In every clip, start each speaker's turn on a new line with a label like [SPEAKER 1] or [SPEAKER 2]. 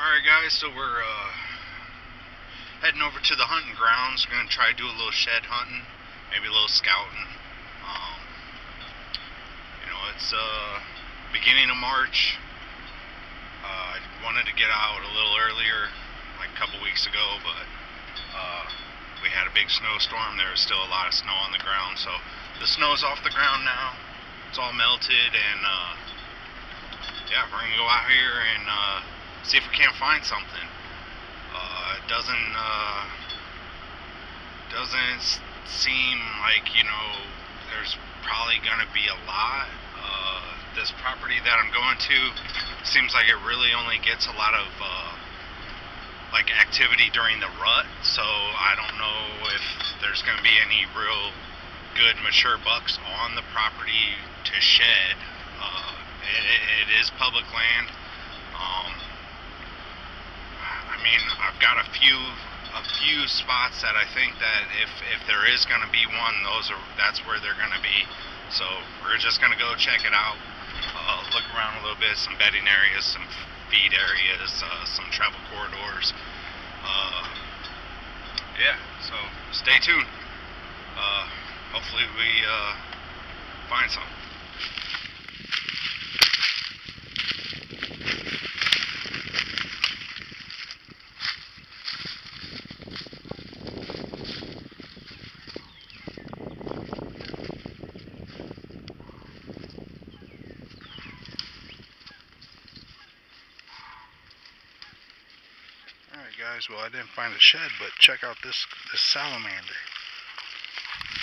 [SPEAKER 1] Alright guys, so we're heading over to the hunting grounds. We're going to try to do a little shed hunting, maybe a little scouting. It's beginning of March. I wanted to get out a little earlier, like a couple weeks ago, but we had a big snowstorm. There was still a lot of snow on the ground, so the snow's off the ground now. It's all melted, and yeah, we're going to go out here and see if we can't find something. It doesn't seem like, there's probably going to be a lot. This property that I'm going to seems like it really only gets a lot of like activity during the rut, so I don't know if there's going to be any real good mature bucks on the property to shed. It is public land. I've got a few spots that I think that if there is going to be one, that's where they're going to be. So we're just going to go check it out, look around a little bit, some bedding areas, some feed areas, some travel corridors. Yeah, so stay tuned. Hopefully we find something. Alright guys, well I didn't find a shed, but check out this salamander.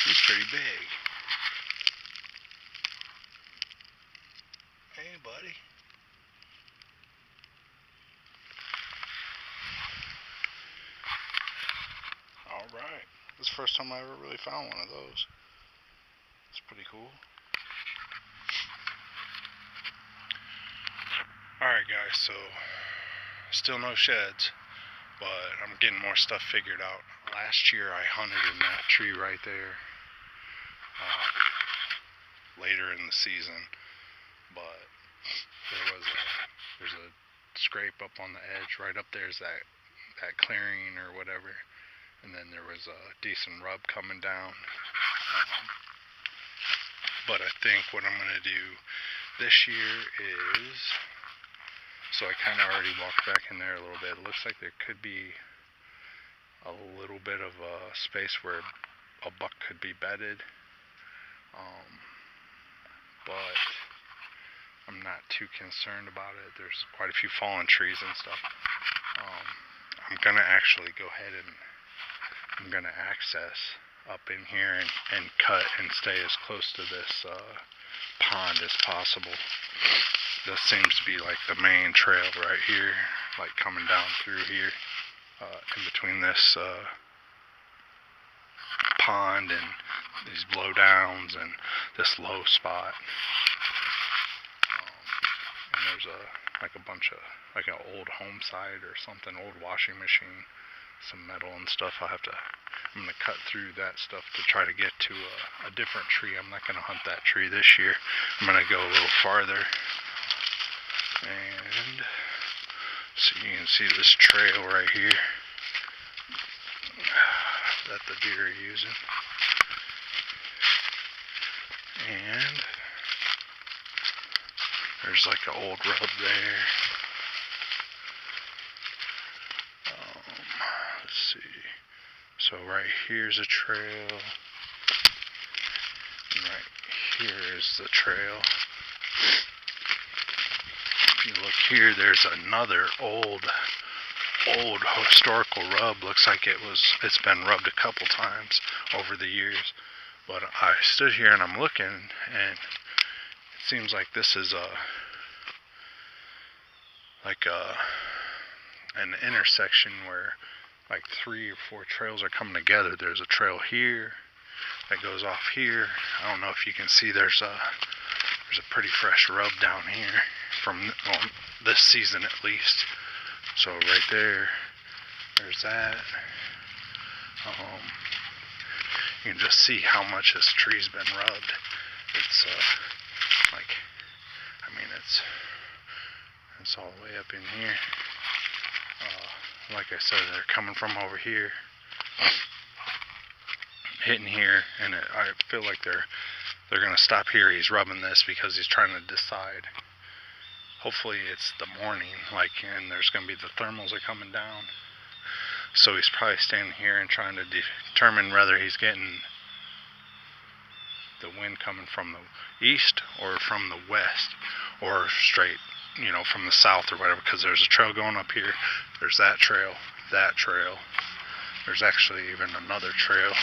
[SPEAKER 1] He's pretty big. Hey buddy. Alright, this is the first time I ever really found one of those. It's pretty cool. Alright guys, so still no sheds, but I'm getting more stuff figured out. Last year I hunted in that tree right there, later in the season, but there's a scrape up on the edge. Right up there's that clearing or whatever, and then there was a decent rub coming down. But I think what I'm going to do this year is, so I kind of already walked back in there a little bit. It looks like there could be a little bit of a space where a buck could be bedded, but I'm not too concerned about it. There's quite a few fallen trees and stuff. I'm going to actually go ahead and I'm going to access up in here and cut and stay as close to this pond as possible. This seems to be like the main trail right here, like coming down through here, in between this pond and these blowdowns and this low spot. And there's a bunch of, like an old home site or something, old washing machine, some metal and stuff. I'm going to cut through that stuff to try to get to a different tree. I'm not going to hunt that tree this year. I'm going to go a little farther. And so you can see this trail right here that the deer are using. And there's like an old rub there. Let's see. So right here's a trail. And right here is the trail. If you look here, there's another old historical rub. Looks like it's been rubbed a couple times over the years. But I stood here and I'm looking, and it seems like this is an intersection where like 3 or 4 trails are coming together. There's a trail here that goes off here. I don't know if you can see, there's a pretty fresh rub down here from this season at least. So right there's that. You can just see how much this tree's been rubbed. It's it's all the way up in here. Like I said, they're coming from over here, hitting here, and I feel like they're gonna stop here. He's rubbing this because he's trying to decide. Hopefully it's the morning, and there's gonna be the thermals are coming down. So he's probably standing here and trying to determine whether he's getting the wind coming from the east or from the west, or straight, from the south or whatever, because there's a trail going up here. There's that trail. There's actually even another trail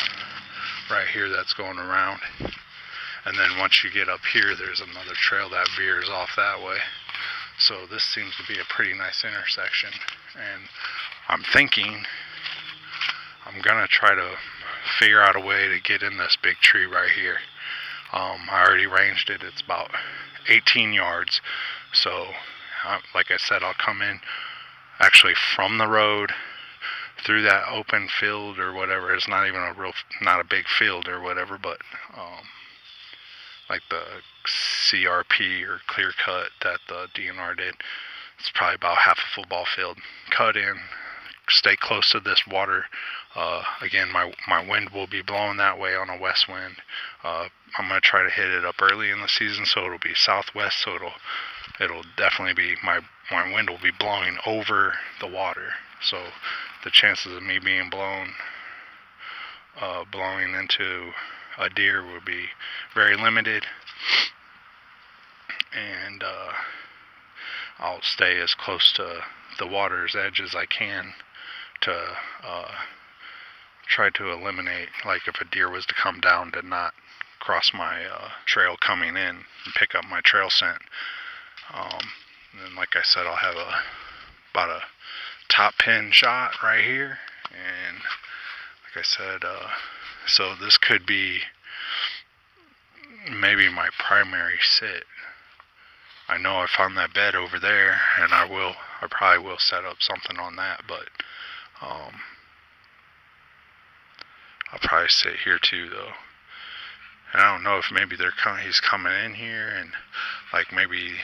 [SPEAKER 1] right here that's going around. And then once you get up here, there's another trail that veers off that way. So this seems to be a pretty nice intersection. And I'm thinking I'm going to try to figure out a way to get in this big tree right here. I already ranged it. It's about 18 yards. So, like I said, I'll come in actually from the road through that open field or whatever. It's not even not a big field or whatever, but like the CRP or clear cut that the DNR did. It's probably about half a football field. Cut in, stay close to this water. Again, my wind will be blowing that way on a west wind. I'm going to try to hit it up early in the season, so it'll be southwest, so it'll definitely be, my wind will be blowing over the water. So the chances of me being blowing into a deer would be very limited. And I'll stay as close to the water's edge as I can to try to eliminate, like if a deer was to come down, to not cross my trail coming in and pick up my trail scent. And like I said, I'll have about a top pin shot right here, and like I said, so this could be maybe my primary sit. I know I found that bed over there, and I probably will set up something on that, but I'll probably sit here too, though. And I don't know if maybe he's coming in here, and like maybe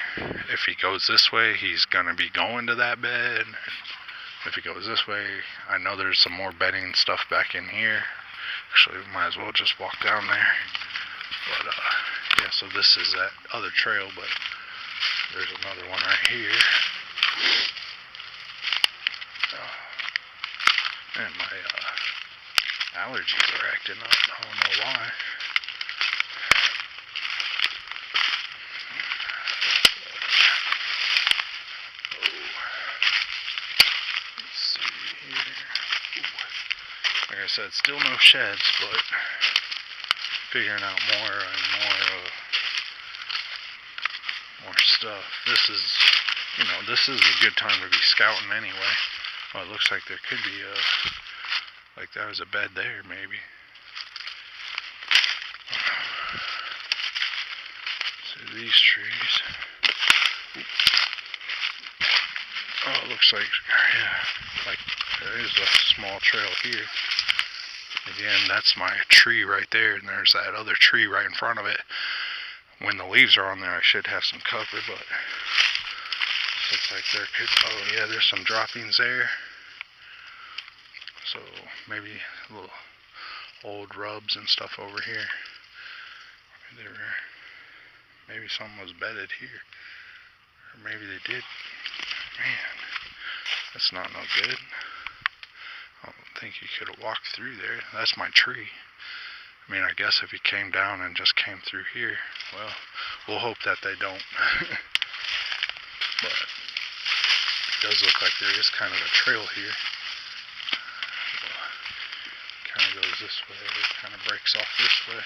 [SPEAKER 1] if he goes this way, he's gonna be going to that bed. And if he goes this way, I know there's some more bedding and stuff back in here. Actually, we might as well just walk down there. But yeah, so this is that other trail, but there's another one right here. And my allergies are acting up. I don't know why. Let's see here. Like I said, still no sheds, but figuring out more stuff. This is a good time to be scouting anyway. Well, it looks like there could be like there was a bed there, maybe. See these trees. Oh, it looks like, yeah, like there is a small trail here. Again, that's my tree right there, and there's that other tree right in front of it. When the leaves are on there, I should have some cover, but looks like there could, oh yeah, there's some droppings there. So maybe little old rubs and stuff over here. Maybe something was bedded here. Or maybe they did. Man, that's not no good. I don't think he could have walked through there. That's my tree. I mean, I guess if he came down and just came through here, well, we'll hope that they don't. But it does look like there is kind of a trail here. Kind of goes this way, it kind of breaks off this way.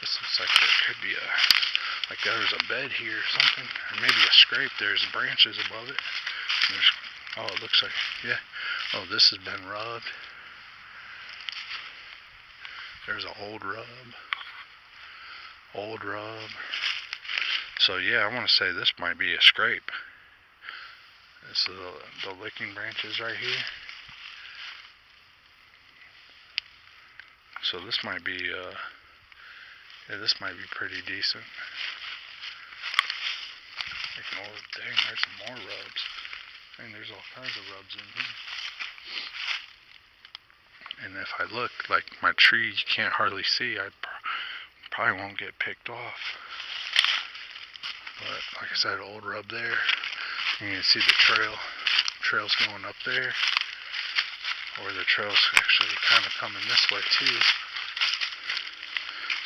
[SPEAKER 1] This looks like there could be like there's a bed here or something, or maybe a scrape. There's branches above it. Oh, it looks like, yeah. Oh, this has been rubbed. There's an old rub. So yeah, I want to say this might be a scrape. This is the licking branches right here. So this might be, yeah, this might be pretty decent. Like, oh dang, there's some more rubs. And there's all kinds of rubs in here. And if I look, like my tree, you can't hardly see. I probably won't get picked off. But like I said, old rub there. You can see the trail's going up there. Or the trail's actually kind of coming this way too.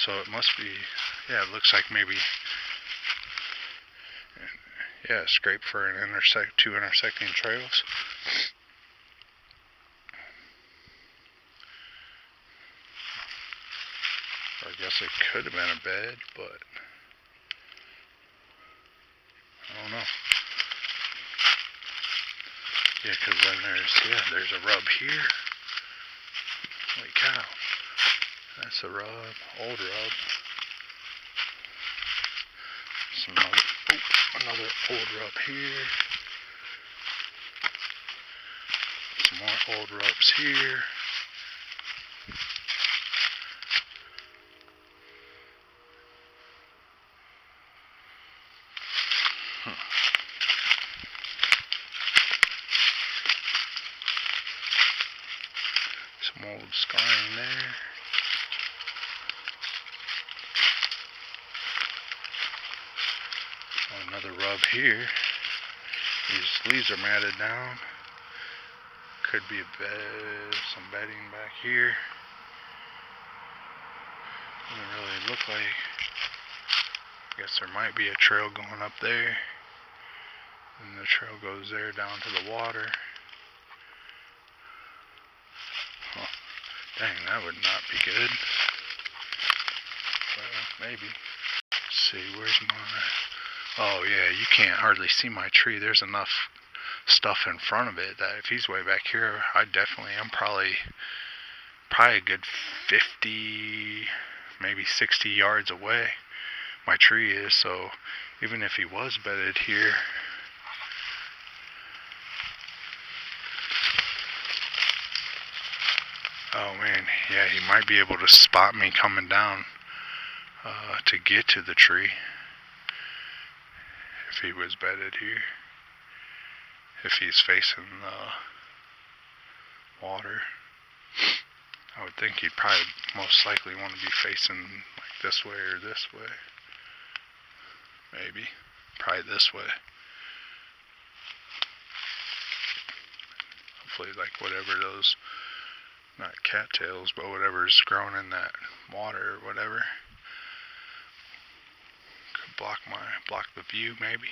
[SPEAKER 1] So it must be, yeah, it looks like maybe, yeah, scrape for an two intersecting trails. Or I guess it could have been a bed, but I don't know. Yeah, because then there's a rub here. Holy cow. That's a rub, old rub. Another old rub here. Some more old rubs here. Some old scarring there. Another rub here. These leaves are matted down. Could be a bed, some bedding back here. Doesn't really look like. I guess there might be a trail going up there. And the trail goes there down to the water. Oh, dang, that would not be good. Well, maybe. Let's see, where's my... Oh yeah, you can't hardly see my tree. There's enough stuff in front of it that if he's way back here, I'm probably a good 50, maybe 60 yards away. My tree is, so even if he was bedded here, oh man, yeah, he might be able to spot me coming down to get to the tree. If he was bedded here, if he's facing the water, I would think he'd probably most likely want to be facing like this way or this way. Maybe, probably this way. Hopefully, like whatever those, not cattails, but whatever's growing in that water or whatever, could block the view maybe.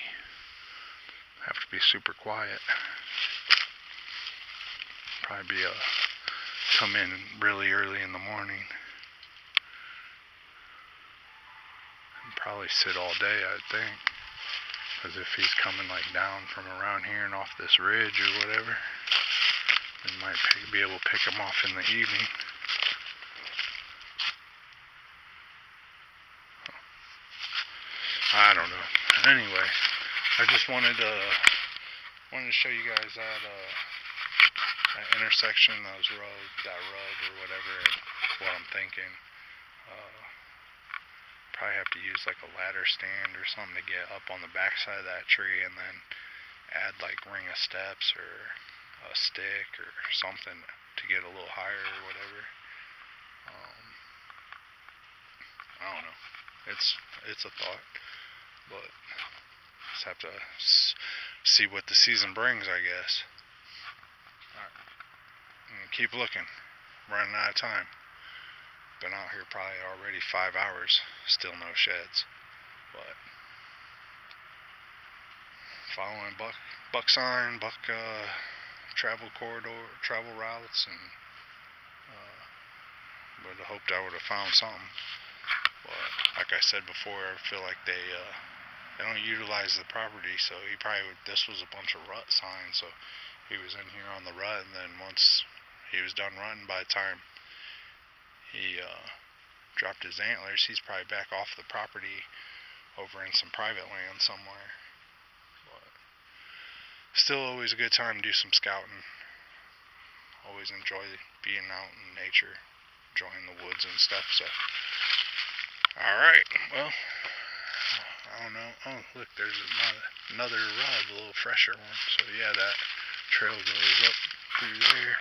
[SPEAKER 1] Have to be super quiet. Probably come in really early in the morning. And probably sit all day, I'd think. Because if he's coming like down from around here and off this ridge or whatever, we might be able to pick him off in the evening. I don't know. Anyway, I just wanted to show you guys that intersection, that rub or whatever, and what I'm thinking. Probably have to use like a ladder stand or something to get up on the backside of that tree, and then add like ring of steps or a stick or something to get a little higher or whatever. I don't know. It's a thought, but just have to see what the season brings, I guess. Alright. Keep looking. Running out of time. Been out here probably already 5 hours. Still no sheds. But following buck sign, travel routes, and would have hoped I would have found something. But like I said before, I feel like they don't utilize the property, so this was a bunch of rut signs, so he was in here on the rut, and then once he was done running, by the time he dropped his antlers, he's probably back off the property over in some private land somewhere. But still always a good time to do some scouting. Always enjoy being out in nature, enjoying the woods and stuff. So alright, well, I don't know. Oh, look, there's another rub, a little fresher one. So yeah, Trail goes up through there.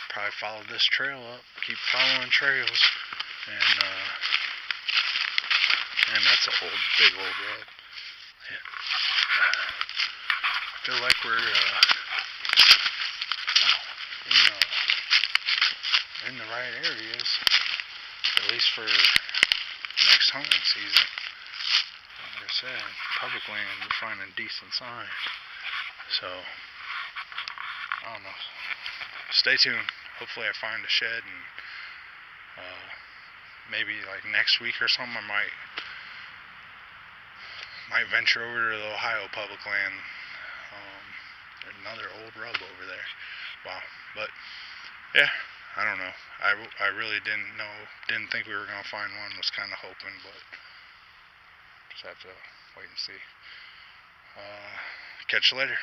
[SPEAKER 1] Probably follow this trail up. Keep following trails. And that's a big old rub. Yeah. I feel like we're in the right areas, at least for next hunting season. Like I said, public land, we're finding decent signs. So, I don't know. Stay tuned. Hopefully I find a shed, and maybe like next week or something I might venture over to the Ohio public land. There's another old rub over there. Wow. But yeah, I don't know. I really didn't think we were gonna find one. Was kind of hoping, but just have to wait and see. Catch you later.